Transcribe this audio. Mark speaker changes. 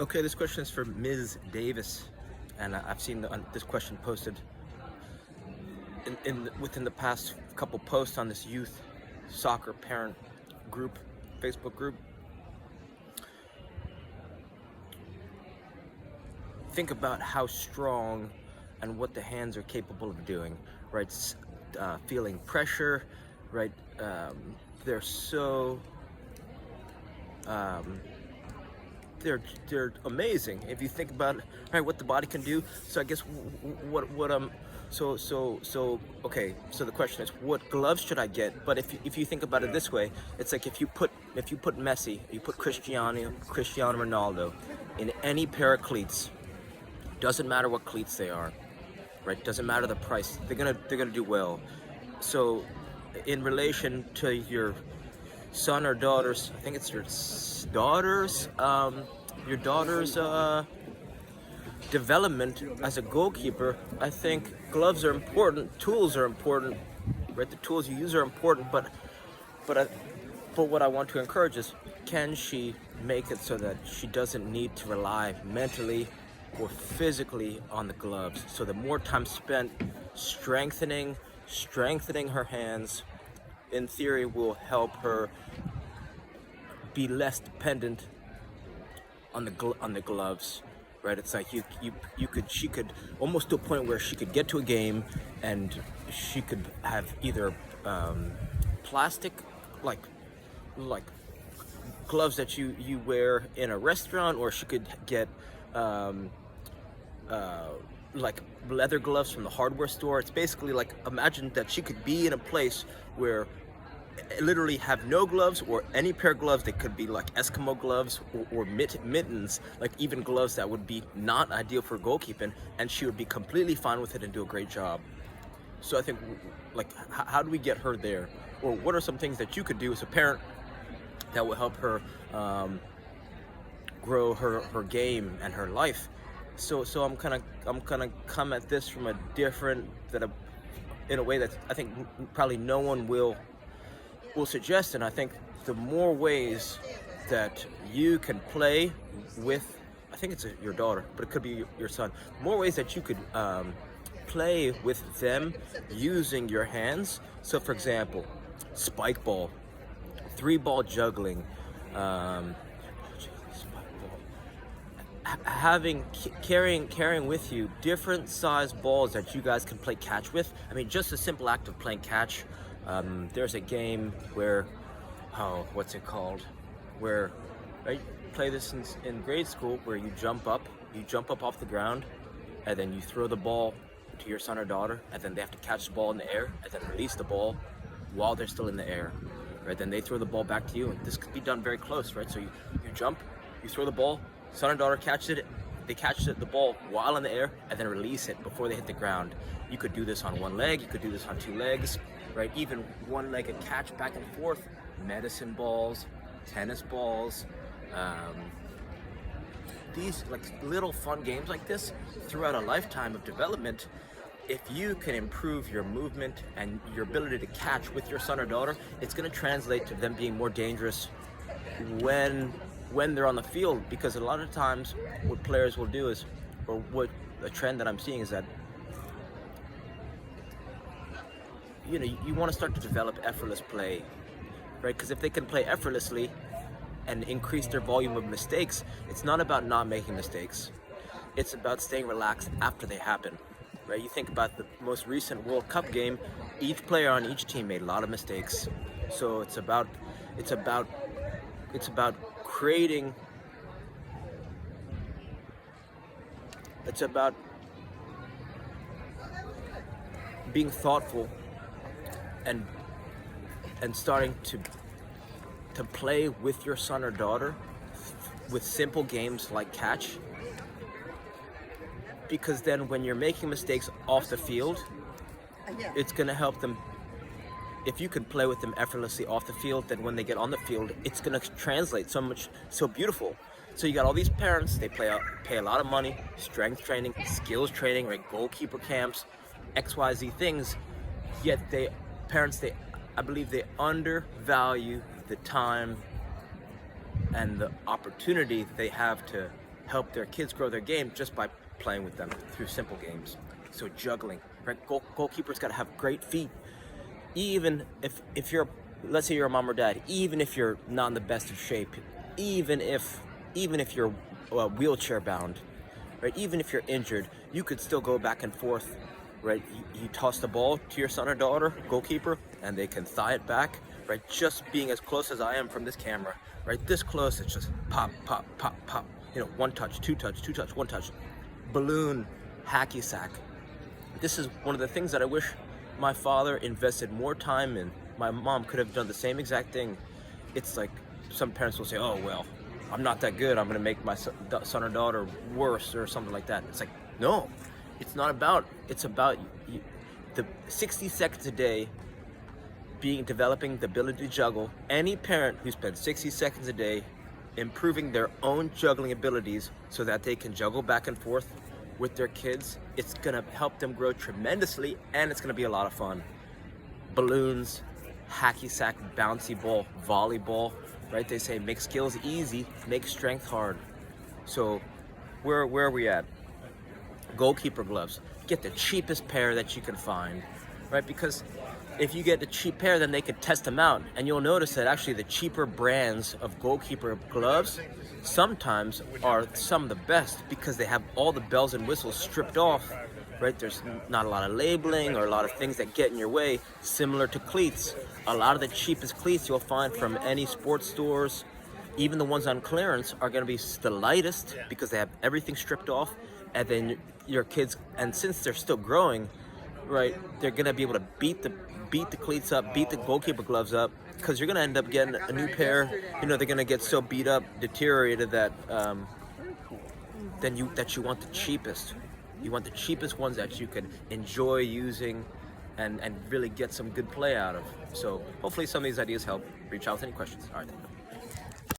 Speaker 1: Okay, this question is for Ms. Davis, and I've seen this question posted within the past couple posts on this youth soccer parent group, Facebook group. Think about how strong and what the hands are capable of doing, right? Feeling pressure, right? They're so they're amazing if you think about right what the body can do. So I guess okay, so the question is, what gloves should I get? But if you think about it this way, it's like if you put Messi, you put Cristiano Ronaldo in any pair of cleats, doesn't matter what cleats they are, right? Doesn't matter the price, they're gonna do well. So in relation to your son or daughter's, I think it's your daughter's development as a goalkeeper, I think gloves are important, tools are important, right? The tools you use are important, but what I want to encourage is, can she make it so that she doesn't need to rely mentally or physically on the gloves? So the more time spent strengthening her hands, in theory, will help her be less dependent on the gloves, right? It's like she could almost to a point where she could get to a game and she could have either plastic like gloves that you wear in a restaurant, or she could get like leather gloves from the hardware store. It's basically like, imagine that she could be in a place where literally have no gloves or any pair of gloves. They could be like Eskimo gloves or mittens, like even gloves that would be not ideal for goalkeeping, and she would be completely fine with it and do a great job. So I think, like, how do we get her there? Or what are some things that you could do as a parent that will help her grow her game and her life? So I'm gonna come at this from a different, in a way that I think probably no one will suggest. And I think the more ways that you can play with, I think it's your daughter, but it could be your son, more ways that you could play with them using your hands. So for example, spike ball, 3-ball juggling, carrying with you different size balls that you guys can play catch with. I mean, just a simple act of playing catch. There's a game where, what's it called? Where, right, play this in grade school, where you jump up off the ground, and then you throw the ball to your son or daughter, and then they have to catch the ball in the air, and then release the ball while they're still in the air, right? Then they throw the ball back to you, and this could be done very close, right? So you jump, you throw the ball, son or daughter catches it, they catch the ball while in the air, and then release it before they hit the ground. You could do this on one leg, you could do this on 2 legs, right? Even one-legged catch back and forth, medicine balls, tennis balls, these like little fun games like this throughout a lifetime of development. If you can improve your movement and your ability to catch with your son or daughter, it's going to translate to them being more dangerous when they're on the field. Because a lot of times what players will do is, or what a trend that I'm seeing is that, you want to start to develop effortless play, right? Because if they can play effortlessly and increase their volume of mistakes, it's not about not making mistakes. It's about staying relaxed after they happen, right? You think about the most recent World Cup game, each player on each team made a lot of mistakes. So it's about creating, it's about being thoughtful and starting to play with your son or daughter with simple games like catch. Because then when you're making mistakes off the field, it's going to help them. If you can play with them effortlessly off the field, then when they get on the field, it's going to translate so beautiful. So you got all these parents, they pay a lot of money, strength training, skills training, right? Goalkeeper camps, XYZ things, yet I believe they undervalue the time and the opportunity they have to help their kids grow their game just by playing with them through simple games. So juggling, right? Goalkeepers got to have great feet. Even if you're, let's say you're a mom or dad, even if you're not in the best of shape, even if you're wheelchair bound, right? Even if you're injured, you could still go back and forth, right? You toss the ball to your son or daughter, goalkeeper, and they can thigh it back, right? Just being as close as I am from this camera, right? This close, it's just pop, pop, pop, pop. You know, one touch, two touch, two touch, one touch. Balloon, hacky sack. This is one of the things that I wish my father invested more time in. My mom could have done the same exact thing. It's like some parents will say, oh, well, I'm not that good, I'm gonna make my son or daughter worse or something like that. It's like, no, it's not about, it's about the 60 seconds a day developing the ability to juggle. Any parent who spends 60 seconds a day improving their own juggling abilities so that they can juggle back and forth with their kids, it's gonna help them grow tremendously, and it's gonna be a lot of fun. Balloons, hacky sack, bouncy ball, volleyball, right? They say make skills easy, make strength hard. So where are we at? Goalkeeper gloves. Get the cheapest pair that you can find, right? Because if you get the cheap pair, then they could test them out, and you'll notice that actually the cheaper brands of goalkeeper gloves sometimes are some of the best because they have all the bells and whistles stripped off, right? There's not a lot of labeling or a lot of things that get in your way, similar to cleats. A lot of the cheapest cleats you'll find from any sports stores, even the ones on clearance, are going to be the lightest because they have everything stripped off, and then your kids, and since they're still growing, right, they're going to be able to beat the cleats up, beat the goalkeeper gloves up, because you're going to end up getting a new pair. You know, they're going to get so beat up, deteriorated that that you want the cheapest. You want the cheapest ones that you can enjoy using and really get some good play out of. So hopefully some of these ideas help. Reach out with any questions. All right.